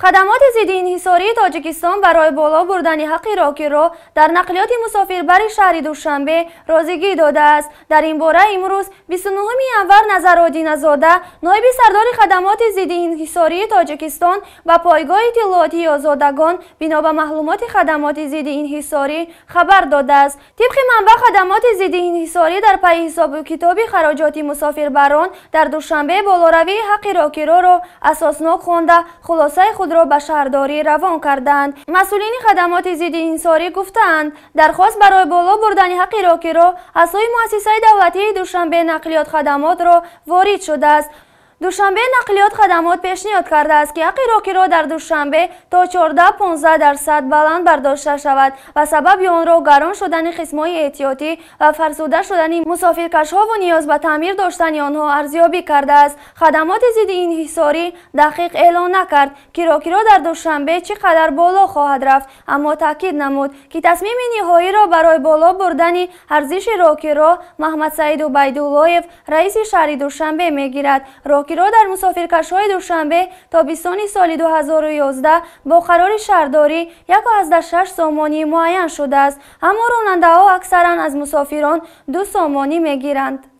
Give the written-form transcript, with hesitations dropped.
خدمات ضد انحصاری تاجیکستان برای بالا بردن حق راهگیرها در نقلیات مسافربر شهر دوشنبه راضیگی داده است. در این باره امروز 29 ینور نظرالدین زاده نایب سردار خدمات ضد انحصاری تاجیکستان و پایگاه اطلاعاتی آزادگان بنا به معلومات خدمات ضد انحصاری خبر داده است. طبق منبع خدمات ضد انحصاری در پی حساب و کتاب خراجات مسافربران در دوشنبه بالاروی حق راهگیرها را اساسناک خوانده خلاصه خود را به شهرداری روان کردند. مسئولین خدمات ضد انحصاری گفتند درخواست برای بالا بردن حق راهگیرها از سوی مؤسسه دولتی دوشنبه نقلیات خدمات را وارد شده است. دوشنبه نقلیات خدمات پیشنهاد کرده است که حق راهگیرها در دوشنبه تا 14-15% بلند برداشته شود و سبب آن را گران شدن خصم‌های احتیاطی و فرسوده شدن مسافرکش‌ها و نیاز به تعمیر داشتن آنها ارزیابی کرده است. خدمات ضد انحصاری دقیق اعلان نکرد که راهگیرها در دوشنبه چقدر بالا خواهد رفت، اما تاکید نمود که تصمیم نهایی را برای بالا بردن ارزش راهگیرها محمد سعید عبیداللهیف رئیس شهر دوشنبه میگیرد. راهگیرها در مسافرکش‌های دوشنبه تابستان سال 2011 با قرار شهرداری 1.6 سامانی معین شده است، اما راننده‌ها اکثرا از مسافران 2 سامانی میگیرند.